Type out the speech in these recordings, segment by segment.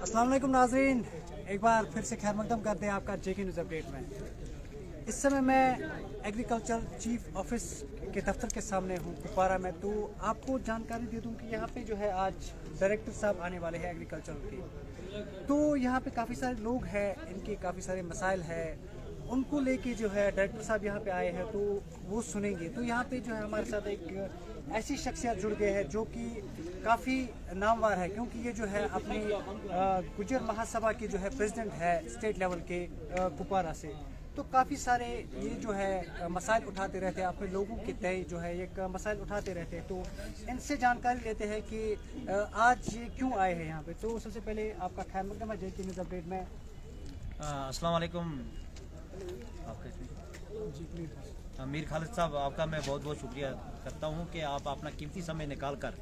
अस्सलाम वालेकुम नाज़रीन, एक बार फिर से खैर मकदम करते हैं आपका जेके न्यूज़ अपडेट में। इस समय मैं एग्रीकल्चर चीफ ऑफिस के दफ्तर के सामने हूँ कुपवारा में। तो आपको जानकारी दे दूँ कि यहाँ पे जो है आज डायरेक्टर साहब आने वाले हैं एग्रीकल्चर के। तो यहाँ पे काफ़ी सारे लोग हैं, इनके काफ़ी सारे मसाइल हैं, उनको लेके जो है डायरेक्टर साहब यहाँ पे आए हैं तो वो सुनेंगे। तो यहाँ पे जो है हमारे साथ एक ऐसी शख्सियत जुड़ गए हैं जो कि काफ़ी नामवर है, क्योंकि ये जो है अपनी गुजर महासभा की जो है प्रेसिडेंट है स्टेट लेवल के कुपवारा से। तो काफ़ी सारे ये जो है मसाइल उठाते रहते हैं, अपने लोगों के तय जो है एक मसाइल उठाते रहते हैं। तो इनसे जानकारी लेते हैं कि आज ये क्यों आए हैं यहाँ पे। तो सबसे पहले आपका खैर मकदम है जेके न्यूज़ अपडेट में। अस्सलाम वालेकुम। मीर खालिद साहब, आपका मैं बहुत बहुत शुक्रिया करता हूँ कि आप अपना कीमती समय निकाल कर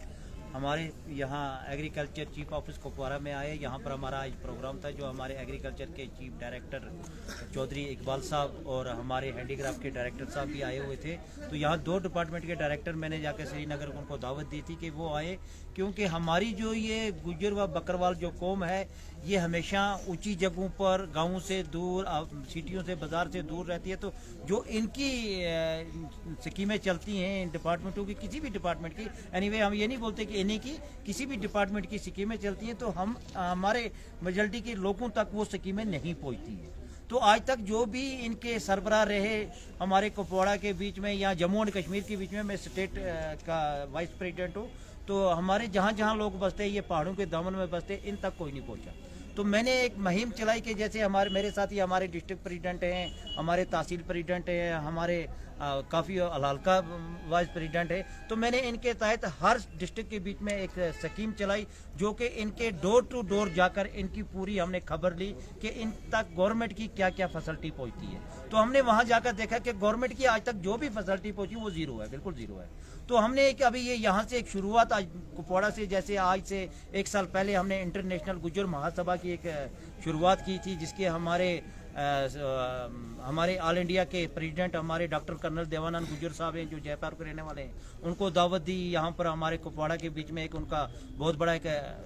हमारे यहाँ एग्रीकल्चर चीफ ऑफिस कुपवारा में आए। यहाँ पर हमारा आज प्रोग्राम था जो हमारे एग्रीकल्चर के चीफ डायरेक्टर चौधरी इकबाल साहब और हमारे हैंडीक्राफ्ट के डायरेक्टर साहब भी आए हुए थे। तो यहाँ दो डिपार्टमेंट के डायरेक्टर मैंने जाकर श्रीनगर उनको दावत दी थी कि वो आए, क्योंकि हमारी जो ये गुज्जर व बकरवाल जो कौम है ये हमेशा ऊंची जगहों पर गाँव से दूर, सिटियों से, बाजार से दूर रहती है। तो जो इनकी स्कीमें चलती हैं डिपार्टमेंटों की, किसी भी डिपार्टमेंट की, एनीवे हम ये नहीं बोलते कि इन्हीं की, किसी भी डिपार्टमेंट की स्कीमें चलती हैं तो हम हमारे मेजॉरिटी के लोगों तक वो स्कीमें नहीं पहुंचती हैं। तो आज तक जो भी इनके सरबराह रहे हमारे कुपवाड़ा के बीच में या जम्मू एंड कश्मीर के बीच में, मैं स्टेट का वाइस प्रेसिडेंट हूँ, तो हमारे जहाँ जहाँ लोग बसते हैं ये पहाड़ों के दामन में बसते हैं, इन तक कोई नहीं पहुँचा। तो मैंने एक मुहिम चलाई कि जैसे मेरे साथ ही हमारे डिस्ट्रिक्ट प्रेसिडेंट हैं, हमारे तहसील प्रेसिडेंट हैं, हमारे काफ़ी हल्का वाइस प्रेसिडेंट है। तो मैंने इनके तहत हर डिस्ट्रिक्ट के बीच में एक स्कीम चलाई जो कि इनके डोर टू डोर जाकर इनकी पूरी हमने खबर ली कि इन तक गवर्नमेंट की क्या क्या फैसिलिटी पहुंचती है। तो हमने वहां जाकर देखा कि गवर्नमेंट की आज तक जो भी फैसिलिटी पहुंची वो जीरो है, बिल्कुल जीरो है। तो हमने एक अभी ये यहाँ से एक शुरुआत आज कुपवाड़ा से, जैसे आज से एक साल पहले हमने इंटरनेशनल गुज्जर महासभा की एक शुरुआत की थी, जिसके हमारे ऑल इंडिया के प्रेसिडेंट हमारे डॉक्टर कर्नल देवानंद गुज्जर साहब हैं जो जयपुर के रहने वाले हैं, उनको दावत दी। यहाँ पर हमारे कुपवाड़ा के बीच में एक उनका बहुत बड़ा एक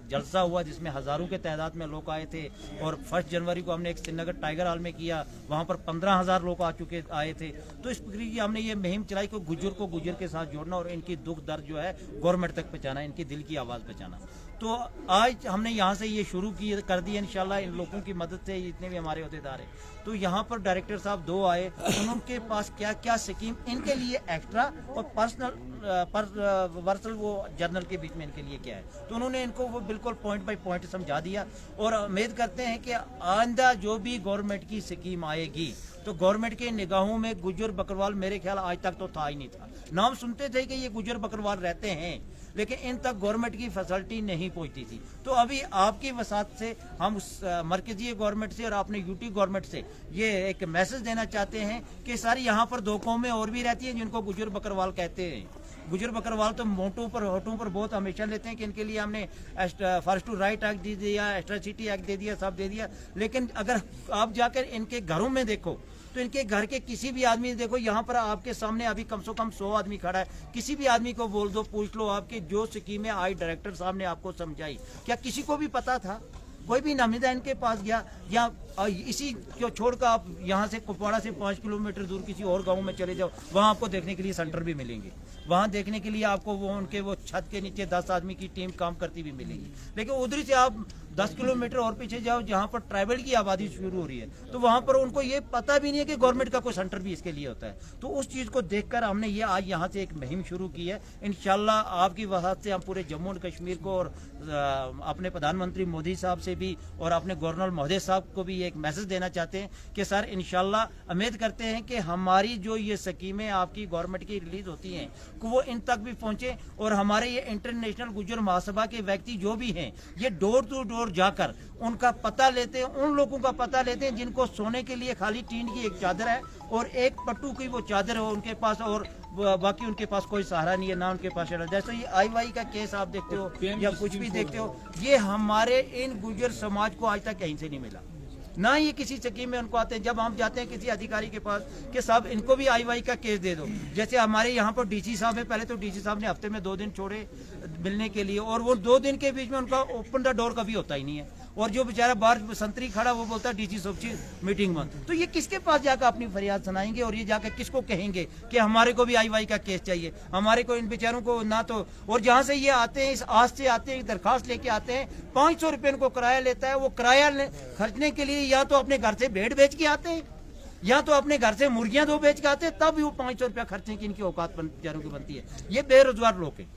जलसा हुआ जिसमें हज़ारों के तादाद में लोग आए थे। और 1 जनवरी को हमने एक श्रीनगर टाइगर हॉल में किया, वहाँ पर 15,000 लोग आए थे। तो इस प्रक्रिया की हमने ये मुहिम चलाई कि गुज्जर को गुज्जर के साथ जोड़ना और इनकी दुख दर्द जो है गवर्नमेंट तक पहुँचाना, इनकी दिल की आवाज़ पहुँचाना। तो आज हमने यहाँ से ये शुरू कर दी इंशाल्लाह, इन लोगों की मदद से, जितने भी हमारे अहदेदार हैं। तो यहाँ पर डायरेक्टर साहब 2 आए, उनके पास क्या क्या स्कीम इनके लिए एक्स्ट्रा और पर्सनल वो जर्नल के बीच में इनके लिए क्या है, तो उन्होंने इनको वो बिल्कुल पॉइंट बाय पॉइंट समझा दिया। और उम्मीद करते हैं कि आइंदा जो भी गवर्नमेंट की स्कीम आएगी तो गवर्नमेंट के निगाहों में गुज्जर बकरवाल मेरे ख्याल आज तक तो था ही नहीं था। नाम सुनते थे कि ये गुज्जर बकरवाल रहते हैं, लेकिन इन तक गवर्नमेंट की फैसिलिटी नहीं पहुंचती थी। तो अभी आपकी वसात से हम मरकजी गवर्नमेंट से और अपने यूटी गवर्नमेंट से ये एक मैसेज देना चाहते हैं कि सारी यहाँ पर 2 कौमें और भी रहती हैं जिनको गुज्जर बकरवाल कहते हैं। गुज्जर बकरवाल तो मोटों पर होटों पर बहुत हमेशा लेते हैं कि इनके लिए हमने first to right act they दिया, एट्रोसिटी एक्ट दे दिया, सब दे दिया। लेकिन अगर आप जाकर इनके घरों में देखो तो इनके घर के किसी भी आदमी देखो, यहाँ पर आपके सामने अभी कम से कम 100 आदमी खड़ा है। किसी भी आदमी को बोल दो, पूछ लो आपके जो स्कीमें आई डायरेक्टर साहब ने आपको समझाई, क्या किसी को भी पता था? कोई भी नामिदा इनके पास गया या इसी को छोड़कर आप यहाँ से कुपवाड़ा से 5 किलोमीटर दूर किसी और गांव में चले जाओ, वहाँ आपको देखने के लिए सेंटर भी मिलेंगे, वहाँ देखने के लिए आपको वो छत के नीचे 10 आदमी की टीम काम करती भी मिलेगी। लेकिन उधर से आप 10 किलोमीटर और पीछे जाओ जहाँ पर ट्राइबल की आबादी शुरू हो रही है, तो वहाँ पर उनको ये पता भी नहीं है कि गवर्नमेंट का कोई सेंटर भी इसके लिए होता है। तो उस चीज़ को देखकर हमने ये आज यहाँ से एक मुहिम शुरू की है। इंशाल्लाह आपकी वजह से हम पूरे जम्मू एंड कश्मीर को और अपने प्रधानमंत्री मोदी साहब से भी और अपने गवर्नर महोदय साहब को भी एक मैसेज देना चाहते हैं कि सर इंशाल्लाह उम्मीद करते हैं कि हमारी जो ये स्कीमें आपकी गवर्नमेंट की रिलीज होती हैं वो इन तक भी पहुँचे। और हमारे ये इंटरनेशनल गुज्जर महासभा के व्यक्ति जो भी हैं ये डोर टू डोर जाकर उनका पता लेते हैं, उन लोगों का पता लेते हैं जिनको सोने के लिए खाली टीन की एक चादर है और एक पट्टू की वो चादर है उनके पास, और बाकी उनके पास कोई सहारा नहीं है, ना उनके पास। जैसे ये IY का केस आप देखते हो या कुछ भी देखते हो, ये हमारे इन गुज्जर समाज को आज तक कहीं से नहीं मिला, ना ये किसी स्कीम में उनको आते हैं। जब हम जाते हैं किसी अधिकारी के पास कि साहब इनको भी IY का केस दे दो, जैसे हमारे यहाँ पर DC साहब है, पहले तो DC साहब ने हफ्ते में 2 दिन छोड़े मिलने के लिए, और वो 2 दिन के बीच में उनका ओपन द डोर कभी होता ही नहीं है। और जो बेचारा बाहर संतरी खड़ा वो बोलता है डीसी साहब की मीटिंग में। तो ये किसके पास जाकर अपनी फरियाद सुनाएंगे और ये जाकर किसको कहेंगे कि हमारे को भी आई का केस चाहिए, हमारे को इन बेचारों को ना तो। और जहाँ से ये आते हैं इस आस से आते हैं, दरखास्त लेके आते हैं, 500 रुपये इनको किराया लेता है। वो किराया खर्चने के लिए या तो अपने घर से भेड़ बेच के आते हैं या तो अपने घर से मुर्गियां 2 बेच के आते हैं, तब भी वो 500 रुपया खर्चने की इनकी औकात बेचारों की बनती है। ये बेरोजगार लोग हैं।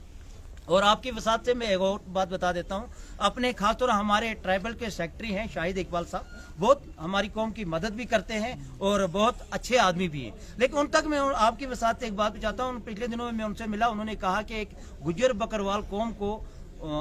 और आपकी वसात से मैं एक और बात बता देता हूं, अपने खासतौर हमारे ट्राइबल के सेक्रेटरी हैं शाहिद इकबाल साहब, बहुत हमारी कौम की मदद भी करते हैं और बहुत अच्छे आदमी भी हैं। लेकिन उन तक मैं आपकी वसात से एक बात चाहता हूं, पिछले दिनों में मैं उनसे मिला, उन्होंने कहा कि एक गुज्जर बकरवाल कौम को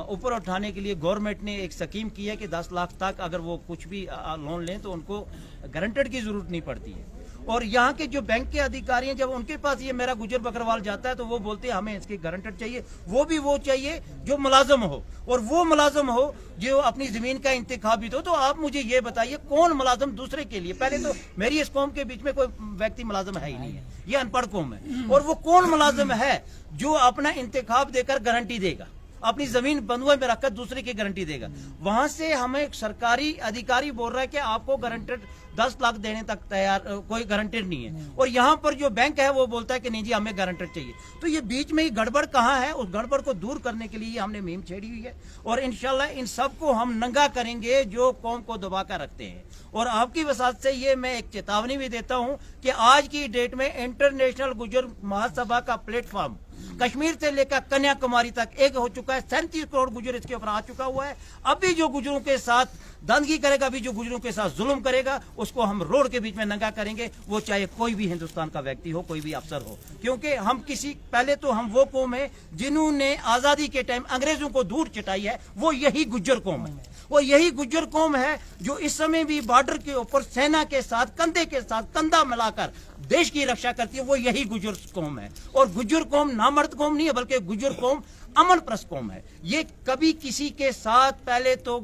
ऊपर उठाने के लिए गवर्नमेंट ने एक स्कीम की है कि 10 लाख तक अगर वो कुछ भी लोन लें तो उनको गारंटर की जरूरत नहीं पड़ती है। और यहाँ के जो बैंक के अधिकारी हैं, जब उनके पास ये मेरा गुज्जर बकरवाल जाता है तो वो बोलते हैं हमें इसके गारंटर चाहिए, वो चाहिए जो मुलाजम हो, और वो मुलाजम हो जो अपनी जमीन का इंतखाब भी। तो आप मुझे ये बताइए कौन मुलाजम दूसरे के लिए, पहले तो मेरी इस कौम के बीच में कोई व्यक्ति मुलाजम है ही नहीं है, ये अनपढ़ कौम है। और वो कौन मुलाजम है जो अपना इंतखाब देकर गारंटी देगा, अपनी जमीन बंधुए में रखकर दूसरे की गारंटी देगा। वहां से हमें एक सरकारी अधिकारी बोल रहा है कि आपको गारंटर 10 लाख देने तक तैयार, कोई गारंटर नहीं है। और यहाँ पर जो बैंक है वो बोलता है कि नहीं जी हमें गारंटर चाहिए। तो ये बीच में ही गड़बड़ कहाँ है, उस गड़बड़ को दूर करने के लिए हमने मुहिम छेड़ी हुई है और इंशाल्लाह इन सबको हम नंगा करेंगे जो कौम को दबा कर रखते हैं। और आपकी वसात से ये मैं एक चेतावनी भी देता हूं कि आज की डेट में इंटरनेशनल गुज्जर महासभा का प्लेटफॉर्म कश्मीर से लेकर कन्याकुमारी तक एक हो चुका है। 37 करोड़ गुजर इसके ऊपर आ चुका हुआ है। अभी जो गुजरों के साथ दंदगी करेगा, अभी जो गुजरों के साथ जुल्म करेगा, उसको हम रोड के बीच में नंगा करेंगे, वो चाहे कोई भी हिंदुस्तान का व्यक्ति हो, कोई भी अफसर हो। क्योंकि हम पहले तो हम वो कौम है जिन्होंने आजादी के टाइम अंग्रेजों को धूल चटाई है, वो यही गुज्जर कौम है। वो यही गुज्जर कौम है जो इस समय भी बॉर्डर के ऊपर सेना के साथ कंधे के साथ कंधा मिलाकर देश की रक्षा करती है, वो यही गुज्जर कौम है। और गुज्जर कौम नामर्द कौम नहीं है, बल्कि गुज्जर कौम अमन प्रस्त कौम है। ये कभी किसी के साथ पहले तो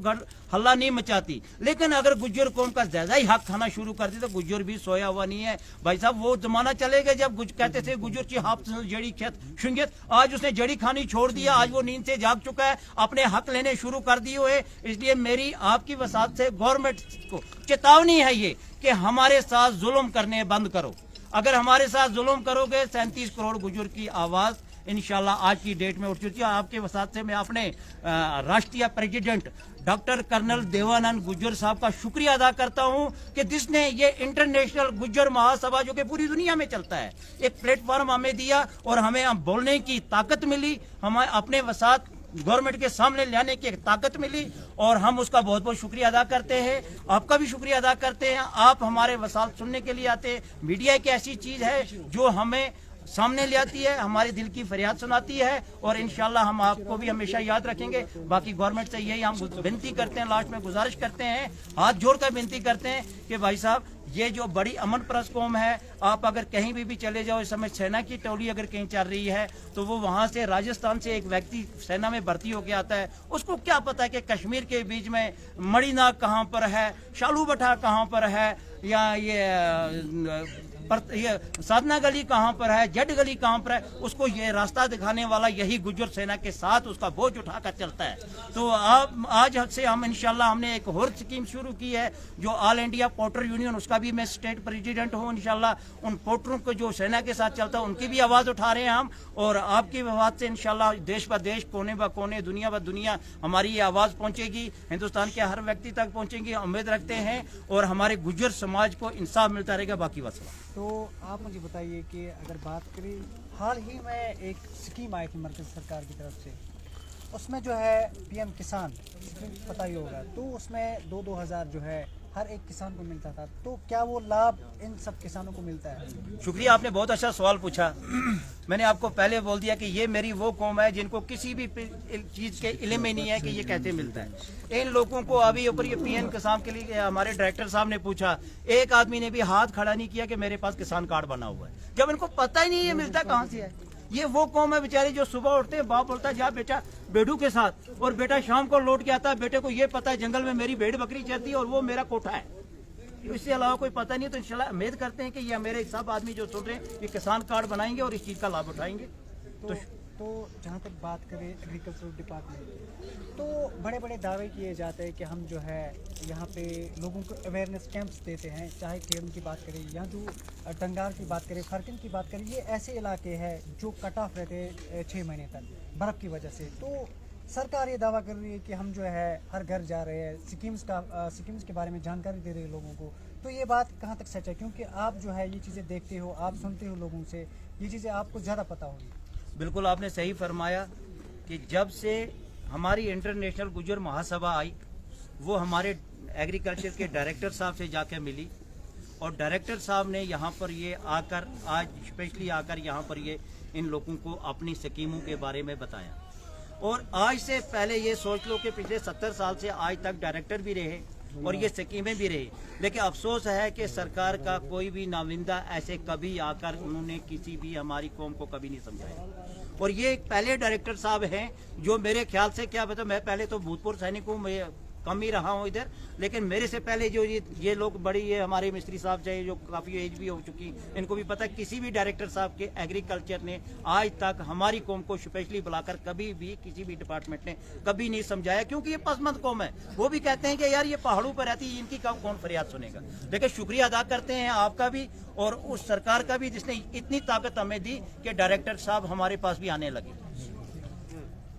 हल्ला नहीं मचाती, लेकिन अगर गुज्जर कौम का ज्यादा ही हक खाना शुरू कर दी तो गुज्जर भी सोया हुआ नहीं है। भाई साहब वो जमाना चलेगा जब कहते थे गुज्जर की हाफ जड़ी खेत शुंगत, आज उसने जड़ी खानी छोड़ दिया, आज वो नींद से जाग चुका है, अपने हक लेने शुरू कर दिए हुए। इसलिए मेरी आपकी वसात से गवर्नमेंट को चेतावनी है ये कि हमारे साथ जुल्म करने बंद करो। अगर हमारे साथ जुल्म करोगे 37 करोड़ गुज्जर की आवाज इंशाल्लाह आज की डेट में उठ चुकी है। आपके वसात से मैं अपने राष्ट्रीय president doctor colonel Devanand Gujjar Sahab का शुक्रिया अदा करता हूं कि जिसने ये इंटरनेशनल गुज्जर महासभा जो कि पूरी दुनिया में चलता है, एक प्लेटफॉर्म हमें दिया और हमें बोलने की ताकत मिली, हमें अपने वसात गवर्नमेंट के सामने लाने की एक ताकत मिली और हम उसका बहुत बहुत शुक्रिया अदा करते हैं। आपका भी शुक्रिया अदा करते हैं, आप हमारे वसाल सुनने के लिए आते हैं। मीडिया एक ऐसी चीज है जो हमें सामने ले आती है, हमारे दिल की फरियाद सुनाती है और इंशाल्लाह हम आपको भी हमेशा याद रखेंगे। बाकी गवर्नमेंट से यही हम विनती करते हैं, लास्ट में गुजारिश करते हैं, हाथ जोड़कर विनती करते हैं कि भाई साहब ये जो बड़ी अमन परस्त कौम है, आप अगर कहीं भी चले जाओ, इस समय सेना की टोली अगर कहीं चल रही है तो वो वहां से राजस्थान से एक व्यक्ति सेना में भर्ती होके आता है, उसको क्या पता है कि कश्मीर के बीच में मणिनाग कहाँ पर है, शालू भट्टा कहाँ पर है, या ये साधना गली कहाँ पर है, जट गली कहाँ पर है, उसको ये रास्ता दिखाने वाला यही गुज्जर सेना के साथ उसका बोझ उठाकर चलता है। तो आज से हम इंशाल्लाह हमने एक और स्कीम शुरू की है जो ऑल इंडिया पोर्टर यूनियन, उसका भी मैं स्टेट प्रेसिडेंट हूँ। इंशाल्लाह उन पोर्टरों को जो सेना के साथ चलता है उनकी भी आवाज उठा रहे हैं हम, और आपकी आवाज से इंशाल्लाह देश ब देश, कोने ब कोने, दुनिया ब दुनिया हमारी ये आवाज पहुंचेगी, हिंदुस्तान के हर व्यक्ति तक पहुंचेगी, उम्मीद रखते हैं, और हमारे गुज्जर समाज को इंसाफ मिलता रहेगा। बाकी वसल्लम। तो आप मुझे बताइए कि अगर बात करें, हाल ही में एक स्कीम आई थी मरकज़ सरकार की तरफ से, उसमें जो है पीएम किसान स्कीम पता ही होगा, तो उसमें 2-2 हज़ार जो है हर एक किसान को मिलता था। तो क्या वो लाभ इन सब किसानों को मिलता है? शुक्रिया, आपने बहुत अच्छा सवाल पूछा। मैंने आपको पहले बोल दिया कि ये मेरी वो कौम है जिनको किसी भी चीज के इल्म में नहीं है कि ये कैसे मिलता है। इन लोगों को अभी ऊपर ये पीएम किसान के लिए हमारे डायरेक्टर साहब ने पूछा, एक आदमी ने भी हाथ खड़ा नहीं किया कि मेरे पास किसान कार्ड बना हुआ है, जब इनको पता ही नहीं ये मिलता कहाँ से है। ये वो कौम है बेचारी जो सुबह उठते हैं, बाप बोलता है जा बेटा बेड़ू के साथ, और बेटा शाम को लौट के आता है, बेटे को ये पता है जंगल में मेरी भेड़ बकरी चलती है और वो मेरा कोठा है, इससे अलावा कोई पता नहीं। तो इंशाल्लाह उम्मीद करते हैं कि ये मेरे सब आदमी जो सुन रहे हैं ये किसान कार्ड बनाएंगे और इस चीज का लाभ उठाएंगे। तो तो जहाँ तक बात करें एग्रीकल्चर डिपार्टमेंट की, तो बड़े बड़े दावे किए जाते हैं कि हम जो है यहाँ पे लोगों को अवेयरनेस कैंप्स देते हैं, चाहे केरल की बात करें या जो टंगार की बात करें, फरकन की बात करें, ये ऐसे इलाके हैं जो कट ऑफ रहते हैं 6 महीने तक बर्फ़ की वजह से। तो सरकार ये दावा कर रही है कि हम जो है हर घर जा रहे हैं, स्कीम्स के बारे में जानकारी दे रहे हैं लोगों को। तो ये बात कहाँ तक सच है, क्योंकि आप जो है ये चीज़ें देखते हो, आप सुनते हो लोगों से, ये चीज़ें आपको ज़्यादा पता होगी। बिल्कुल आपने सही फरमाया कि जब से हमारी इंटरनेशनल गुजर महासभा आई, वो हमारे एग्रीकल्चर के डायरेक्टर साहब से जाकर मिली और डायरेक्टर साहब ने यहाँ पर ये आकर, आज स्पेशली आकर यहाँ पर ये इन लोगों को अपनी स्कीमों के बारे में बताया। और आज से पहले ये सोच लो कि पिछले 70 साल से आज तक डायरेक्टर भी रहे और ये स्कीमें भी रही, लेकिन अफसोस है कि सरकार का कोई भी नाविंदा ऐसे कभी आकर उन्होंने किसी भी हमारी कौम को कभी नहीं समझाया। और ये एक पहले डायरेक्टर साहब हैं जो मेरे ख्याल से, क्या पता, मैं पहले तो भूतपूर्व सैनिक हूँ, मैं कम ही रहा हूँ इधर, लेकिन मेरे से पहले जो ये लोग बड़ी, ये हमारे मिस्त्री साहब चाहिए जो काफ़ी एज भी हो चुकी, इनको भी पता है किसी भी डायरेक्टर साहब के एग्रीकल्चर ने आज तक हमारी कौम को स्पेशली बुलाकर कभी भी किसी भी डिपार्टमेंट ने कभी नहीं समझाया, क्योंकि ये पसमंद कौम है। वो भी कहते हैं कि यार ये पहाड़ों पर रहती है, इनकी कौन फरियाद सुनेगा। लेकिन शुक्रिया अदा करते हैं आपका भी और उस सरकार का भी जिसने इतनी ताकत हमें दी कि डायरेक्टर साहब हमारे पास भी आने लगे।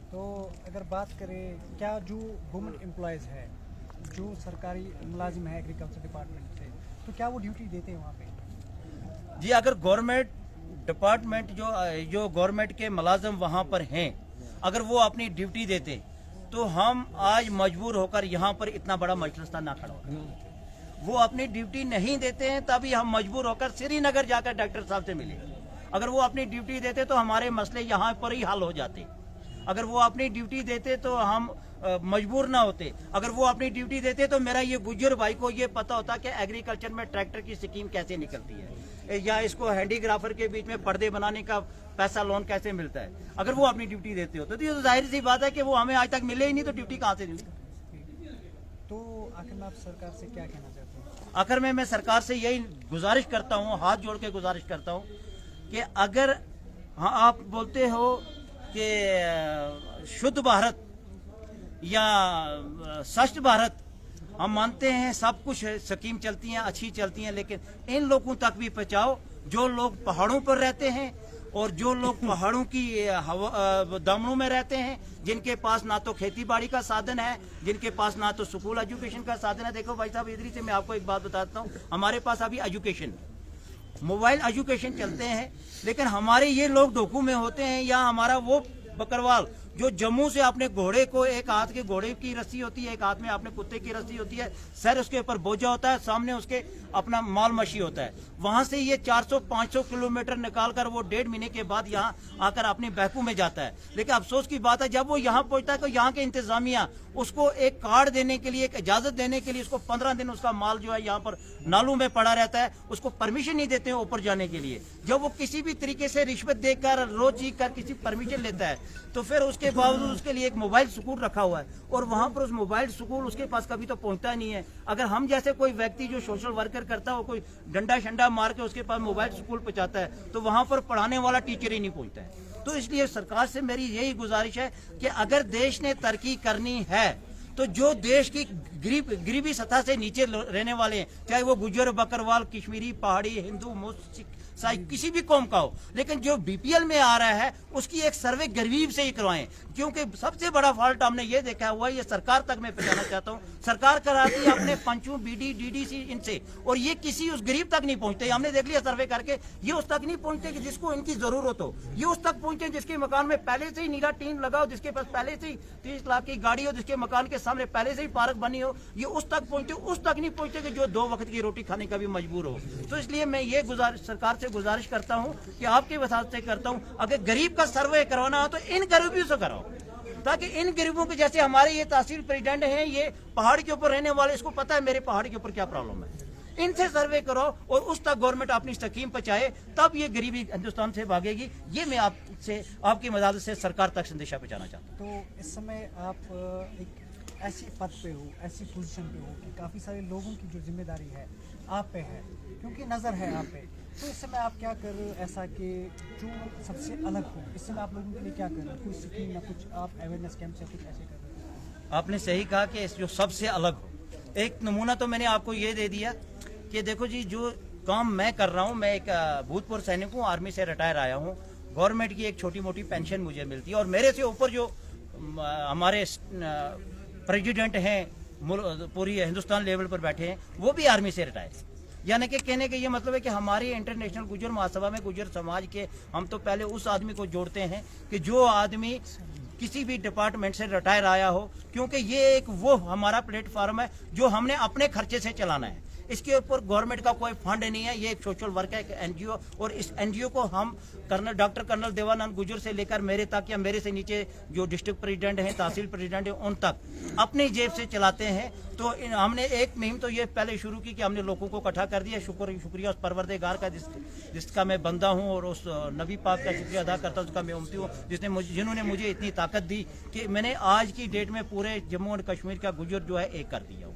तो अगर बात करें, क्या जो गवर्नमेंट एम्प्लॉयज़ है, जो सरकारी मुलाजिम है एग्रीकल्चर डिपार्टमेंट से, तो क्या वो ड्यूटी देते हैं वहाँ पे? जी, अगर गवर्नमेंट डिपार्टमेंट जो गवर्नमेंट के मुलाजिम वहाँ पर हैं, अगर वो अपनी ड्यूटी देते तो हम आज मजबूर होकर यहाँ पर इतना बड़ा मजलिस ना खड़ा होता। वो अपनी ड्यूटी नहीं देते हैं, तभी हम मजबूर होकर श्रीनगर जाकर डॉक्टर साहब से मिले। अगर वो अपनी ड्यूटी देते तो हमारे मसले यहाँ पर ही हल हो जाते। अगर वो अपनी ड्यूटी देते तो हम मजबूर ना होते। अगर वो अपनी ड्यूटी देते तो मेरा ये गुज्जर भाई को ये पता होता कि एग्रीकल्चर में ट्रैक्टर की स्कीम कैसे निकलती है, या इसको हैंडीक्राफ्टर के बीच में पर्दे बनाने का पैसा लोन कैसे मिलता है। अगर वो अपनी ड्यूटी देते हो तो ये तो जाहिर सी बात है कि वो हमें आज तक मिले ही नहीं, तो ड्यूटी कहाँ से मिली। तो आखिर में आप सरकार से क्या कहना चाहते हैं? आखिर में मैं सरकार से यही गुजारिश करता हूँ, हाथ जोड़ के गुजारिश करता हूँ कि अगर हाँ आप बोलते हो कि शुद्ध भारत या स्वच्छ भारत, हम मानते हैं सब कुछ स्कीम चलती हैं, अच्छी चलती हैं, लेकिन इन लोगों तक भी पहुंचाओ जो लोग पहाड़ों पर रहते हैं और जो लोग पहाड़ों की दामनों में रहते हैं, जिनके पास ना तो खेती बाड़ी का साधन है, जिनके पास ना तो स्कूल एजुकेशन का साधन है। देखो भाई साहब, इधर से मैं आपको एक बात बताता हूँ, हमारे पास अभी एजुकेशन, मोबाइल एजुकेशन चलते हैं, लेकिन हमारे ये लोग डोकू में होते हैं, या हमारा वो बकरवाल जो जम्मू से अपने घोड़े को, एक हाथ के घोड़े की रस्सी होती है, एक हाथ में अपने कुत्ते की रस्सी होती है, सर उसके ऊपर बोझा होता है, सामने उसके अपना माल मशी होता है, वहां से ये 400-500 किलोमीटर निकालकर वो 1.5 महीने के बाद यहाँ आकर अपनी बहकू में जाता है। लेकिन अफसोस की बात है, जब वो यहाँ पहुंचता है तो यहाँ के इंतजामिया उसको एक कार्ड देने के लिए, एक इजाजत देने के लिए, उसको 15 दिन उसका माल जो है यहाँ पर नालों में पड़ा रहता है, उसको परमिशन नहीं देते हैं ऊपर जाने के लिए। जब वो किसी भी तरीके से रिश्वत देकर, रोज जी कर किसी परमिशन लेता है, तो फिर उसके बावजूद उसके लिए एक मोबाइल स्कूल रखा हुआ है, और वहां पर उस मोबाइल स्कूल उसके पास कभी तो पहुंचता नहीं है। अगर हम जैसे कोई व्यक्ति जो सोशल वर्कर करता हो, कोई डंडा शंडा मार के उसके पास मोबाइल स्कूल पहुंचाता है, तो वहां पर पढ़ाने वाला टीचर ही नहीं पहुंचता है। तो इसलिए सरकार से मेरी यही गुजारिश है कि अगर देश ने तरक्की करनी है तो जो देश की गरीबी सतह से नीचे रहने वाले हैं, चाहे वो गुज्जर, बकरवाल, कश्मीरी, पहाड़ी, हिंदू, मुस्लिम, ईसाई, किसी भी कौम का हो, लेकिन जो बीपीएल में आ रहा है उसकी एक सर्वे गरीब से ही करवाएं, क्योंकि सबसे बड़ा फॉल्ट हमने ये देखा हुआ है। ये सरकार तक मैं पहुंचाना चाहता हूँ, सरकार कराती है अपने पंचों, बीडी, डीडीसी इनसे, और ये किसी उस गरीब तक नहीं पहुंचते। हमने देख लिया सर्वे करके, ये उस तक नहीं पहुंचते कि जिसको इनकी जरूरत हो, ये उस तक पहुंचे जिसके मकान में पहले से ही नीला टीन लगा हो, जिसके पास पहले से ही 30 लाख की गाड़ी हो, जिसके मकान के सामने पहले से ही पार्क बनी हो, ये उस तक पहुंचे। उस तक नहीं पहुंचते कि जो 2 वक्त की रोटी खाने का भी मजबूर हो। तो इसलिए मैं ये सरकार से गुजारिश करता हूं कि आपकी वसात से करता हूं, अगर गरीब का सर्वे करवाना हो तो इन गरीबों से कराओ, ताकि इन गरीबों के जैसे हमारे ये तहसील प्रेसिडेंट हैं, ये पहाड़ के ऊपर रहने वाले, इसको पता है मेरे पहाड़ के ऊपर क्या प्रॉब्लम है, इनसे सर्वे करो और उस तक गवर्नमेंट अपनी स्कीम पहुंचाए, तब ये गरीबी हिंदुस्तान से भागेगी। ये मैं आपसे, आपकी मदद से सरकार तक संदेशा पहुंचाना चाहता हूं। तो इस समय आप एक ऐसी पद पे हो, ऐसी पोजीशन पे हो कि काफ़ी सारे लोगों की जो जिम्मेदारी है आप पे है, क्योंकि नज़र है आप पे, तो इस समय आप क्या कर रहे हो ऐसा कि जो सबसे अलग हो? इस समय आप लोगों के लिए क्या कर रहे हो? कोई स्कीम या कुछ आप अवेयरनेस कैंप या कुछ ऐसे कर रहे हो? आपने सही कहा कि जो सबसे अलग हो, एक नमूना तो मैंने आपको ये दे दिया कि देखो जी, जो काम मैं कर रहा हूँ, मैं एक भूतपूर्व सैनिक हूँ, आर्मी से रिटायर आया हूँ, गवर्नमेंट की एक छोटी मोटी पेंशन मुझे मिलती है, और मेरे से ऊपर जो हमारे प्रेसिडेंट हैं पूरी हिंदुस्तान लेवल पर बैठे हैं, वो भी आर्मी से रिटायर। यानी कि कहने का ये मतलब है कि हमारी इंटरनेशनल गुजर महासभा में गुजर समाज के हम तो पहले उस आदमी को जोड़ते हैं कि जो आदमी किसी भी डिपार्टमेंट से रिटायर आया हो, क्योंकि ये एक वो हमारा प्लेटफॉर्म है जो हमने अपने खर्चे से चलाना है। इसके ऊपर गवर्नमेंट का कोई फंड नहीं है, ये एक सोशल वर्क है, एक एनजीओ, और इस एनजीओ को हम डॉक्टर कर्नल देवानंद गुजर से लेकर मेरे तक या मेरे से नीचे जो डिस्ट्रिक्ट प्रेसिडेंट हैं, तहसील प्रेसिडेंट हैं, उन तक अपनी जेब से चलाते हैं। तो हमने एक मुहिम तो ये पहले शुरू की कि हमने लोगों को इकट्ठा कर दिया। शुक्रिया उस परवरदिगार का जिसका मैं बंदा हूँ, और उस नबी पाक का शुक्रिया अदा करता हूँ, उसका मैं उम्मती हूँ, जिन्होंने मुझे इतनी ताकत दी कि मैंने आज की डेट में पूरे जम्मू और कश्मीर का गुजर जो है एक कर दिया।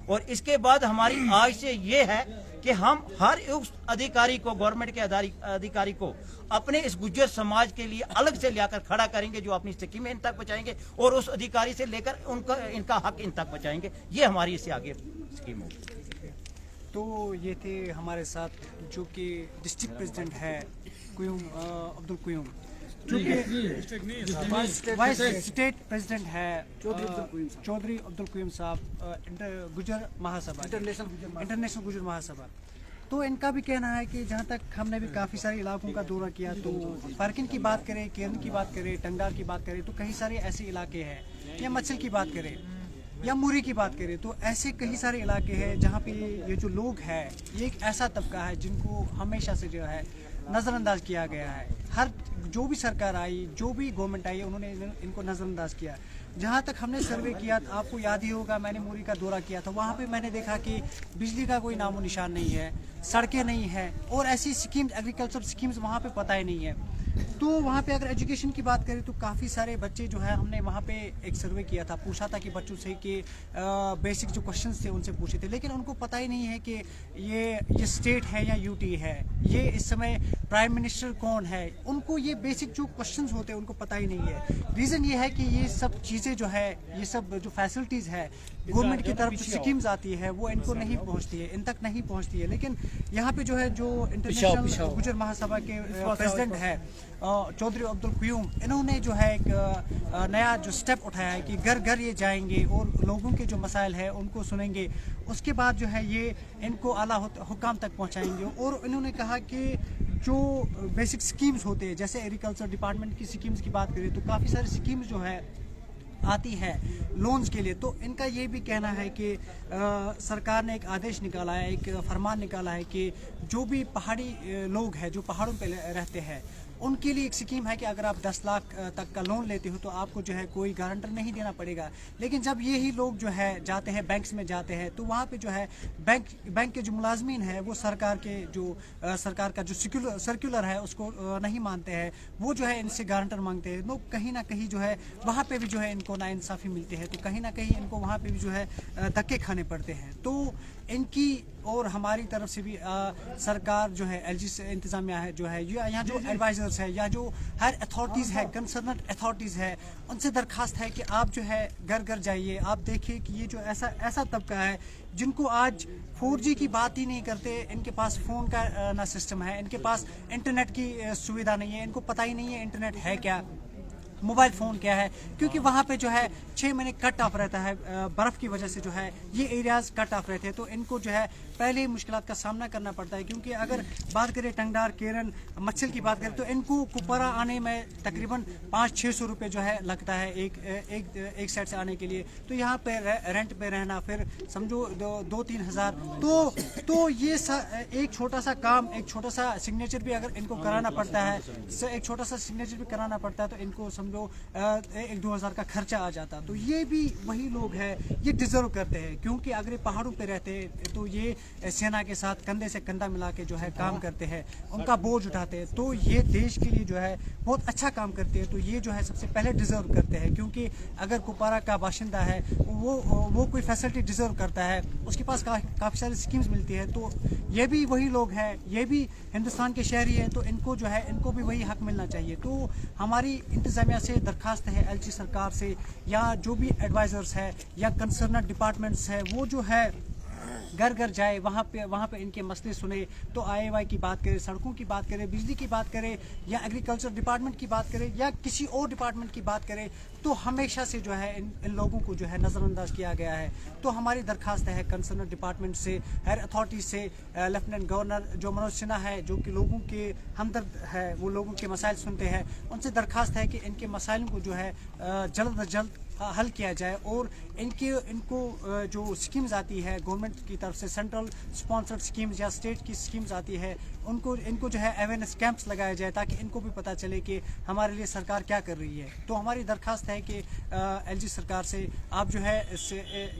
और इसके बाद हमारी आज से ये है कि हम हर उस अधिकारी को, गवर्नमेंट के अधिकारी को अपने इस गुज्जर समाज के लिए अलग से लाकर खड़ा करेंगे, जो अपनी स्कीमें इन तक पहुंचाएंगे, और उस अधिकारी से लेकर इनका हक इन तक पहुंचाएंगे। ये हमारी इससे आगे स्कीम होगी। तो ये थे हमारे साथ जो कि डिस्ट्रिक्ट प्रेसिडेंट है क्यूम अब्दुल क्यूम, जो कि वाइस स्टेट प्रेसिडेंट है चौधरी अब्दुल क्यूम साहब, गुजर महासभा, इंटरनेशनल गुजर महासभा। तो इनका भी कहना है कि जहाँ तक हमने भी काफ़ी सारे इलाकों का दौरा किया, तो फारकिन की बात करें, केरन की बात करें, टंगडार की बात करें, तो कई सारे ऐसे इलाके हैं, या मच्छल की बात करें या मुरी की बात करें, तो ऐसे कई सारे इलाके हैं जहाँ पे ये जो लोग हैं, ये एक ऐसा तबका है जिनको हमेशा से जो है नज़रअंदाज किया गया है। हर जो भी सरकार आई, जो भी गवर्नमेंट आई, उन्होंने इनको नज़रअंदाज किया। जहाँ तक हमने सर्वे किया, आपको याद ही होगा, मैंने मुरी का दौरा किया था, वहाँ पे मैंने देखा कि बिजली का कोई नामो निशान नहीं है, सड़कें नहीं है, और ऐसी स्कीम्स, एग्रीकल्चर स्कीम्स वहाँ पे पता ही नहीं है। तो वहाँ पे अगर एजुकेशन की बात करें तो काफ़ी सारे बच्चे जो है, हमने वहाँ पे एक सर्वे किया था, पूछा था कि बच्चों से कि बेसिक जो क्वेश्चंस थे उनसे पूछे थे, लेकिन उनको पता ही नहीं है कि ये स्टेट है या यूटी है, ये इस समय प्राइम मिनिस्टर कौन है, उनको ये बेसिक जो क्वेश्चंस होते हैं उनको पता ही नहीं है। रीज़न ये है कि ये सब चीज़ें जो है, ये सब जो फैसिलिटीज़ है गवर्नमेंट की तरफ जो स्कीम्स आती है, वो इनको नहीं पहुँचती है, इन तक नहीं पहुँचती है। लेकिन यहाँ पे जो है, जो इंटरनेशनल गुजर महासभा के प्रेसिडेंट है चौधरी अब्दुल क्यूम, इन्होंने जो है एक नया जो स्टेप उठाया है कि घर घर ये जाएंगे और लोगों के जो मसाइल है उनको सुनेंगे, उसके बाद जो है ये इनको आला हुकाम तक पहुंचाएंगे। और इन्होंने कहा कि जो बेसिक स्कीम्स होते हैं, जैसे एग्रीकल्चर डिपार्टमेंट की स्कीम्स की बात करें तो काफ़ी सारी स्कीम्स जो है आती है लोन्स के लिए, तो इनका ये भी कहना है कि सरकार ने एक आदेश निकाला है, एक फरमान निकाला है कि जो भी पहाड़ी लोग हैं, जो पहाड़ों पे रहते हैं, उनके लिए एक स्कीम है कि अगर आप 10 लाख तक का लोन लेते हो तो आपको जो है कोई गारंटर नहीं देना पड़ेगा। लेकिन जब यही लोग जो है जाते हैं बैंक्स में जाते हैं, तो वहाँ पे जो है बैंक के जो मुलाजमीन हैं, वो सरकार का जो सर्कुलर है उसको नहीं मानते हैं, वो जो है इनसे गारंटर मांगते हैं। लोग कहीं ना कहीं जो है वहाँ पे भी जो है इनको नाइंसाफ़ी मिलती है, तो कहीं ना कहीं इनको वहाँ पे भी जो है धक्के खाने पड़ते हैं। तो इनकी और हमारी तरफ से भी सरकार जो है, एलजी से इंतज़ामिया है जो है, यहाँ जो एडवाइजर्स है या जो हायर अथॉरिटीज़ है, कंसर्नड अथॉरिटीज़ है, उनसे दरखास्त है कि आप जो है घर घर जाइए, आप देखिए कि ये जो ऐसा तबका है जिनको आज 4G की बात ही नहीं करते, इनके पास फ़ोन का ना सिस्टम है, इनके पास इंटरनेट की सुविधा नहीं है, इनको पता ही नहीं है इंटरनेट है क्या, मोबाइल फ़ोन क्या है, क्योंकि वहाँ पे जो है 6 महीने कट ऑफ रहता है, बर्फ़ की वजह से जो है ये एरियाज़ कट ऑफ रहते हैं। तो इनको जो है पहले ही मुश्किलात का सामना करना पड़ता है, क्योंकि अगर बात करें टंगडार, केरन, मच्छल की बात करें तो इनको कुपवारा आने में तकरीबन 500-600 रुपये जो है लगता है एक साइड से आने के लिए। तो यहाँ पे रेंट पे रहना, फिर समझो 2-3 हज़ार, तो ये एक छोटा सा काम, एक छोटा सा सिग्नेचर भी अगर इनको कराना पड़ता है, एक छोटा सा सिग्नेचर भी कराना पड़ता है, तो इनको समझो लो 1-2 हज़ार का खर्चा आ जाता। तो ये भी वही लोग हैं, ये डिज़र्व करते हैं, क्योंकि अगर ये पहाड़ों पे रहते हैं तो ये सेना के साथ कंधे से कंधा मिला के जो है काम करते हैं, उनका बोझ उठाते हैं, तो ये देश के लिए जो है बहुत अच्छा काम करते हैं। तो ये जो है सबसे पहले डिज़र्व करते हैं, क्योंकि अगर कुपवारा का बाशिंदा है वो कोई फैसिलिटी डिज़र्व करता है, उसके पास काफ़ी सारी स्कीम्स मिलती है, तो ये भी वही लोग हैं, ये भी हिंदुस्तान के शहरी हैं, तो इनको जो है इनको भी वही हक मिलना चाहिए। तो हमारी इंतज़ामिया से दरखास्त है, LG सरकार से, या जो भी एडवाइज़र्स है या कंसर्न डिपार्टमेंट्स है, वो जो है घर घर जाए, वहाँ पे इनके मसले सुने। तो IAY की बात करें, सड़कों की बात करें, बिजली की बात करें, या एग्रीकल्चर डिपार्टमेंट की बात करें, या किसी और डिपार्टमेंट की बात करें, तो हमेशा से जो है इन लोगों को जो है नज़रअंदाज किया गया है। तो हमारी दरखास्त है कंसर्न डिपार्टमेंट से, हायर अथॉरिटी से, लेफ्टिनेंट गवर्नर जो मनोज सिन्हा है, जो कि लोगों के हमदर्द है, वो लोगों के मसाइल सुनते हैं, उनसे दरखास्त है कि इनके मसाइल को जो है जल्द अज जल्द हल किया जाए, और इनको जो स्कीम्स आती है गवर्नमेंट की तरफ से, सेंट्रल स्पॉन्सर्ड स्कीम्स या स्टेट की स्कीम्स आती है, इनको जो है अवेयरनेस कैंप्स लगाया जाए, ताकि इनको भी पता चले कि हमारे लिए सरकार क्या कर रही है। तो हमारी दरखास्त है कि LG सरकार से आप जो है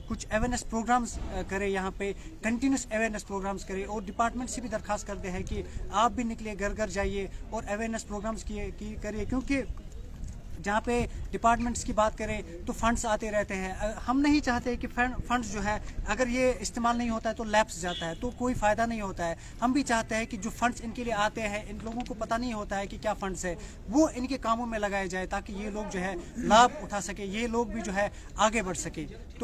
कुछ अवेयरनेस प्रोग्राम्स करें, यहाँ पे कंटिन्यूस अवेयरनेस प्रोग्राम्स करें, और डिपार्टमेंट से भी दरखास्त करते हैं कि आप भी निकलिए, घर घर जाइए और अवेयरनेस प्रोग्राम्स करिए, क्योंकि जहाँ पे डिपार्टमेंट्स की बात करें तो फंड्स आते रहते हैं। हम नहीं चाहते कि फंड्स जो है अगर ये इस्तेमाल नहीं होता है तो लैप्स जाता है, तो कोई फ़ायदा नहीं होता है। हम भी चाहते हैं कि जो फंड्स इनके लिए आते हैं, इन लोगों को पता नहीं होता है कि क्या फंड्स है, वो इनके कामों में लगाए जाए, ताकि ये लोग जो है लाभ उठा सके, ये लोग भी जो है आगे बढ़ सके। तो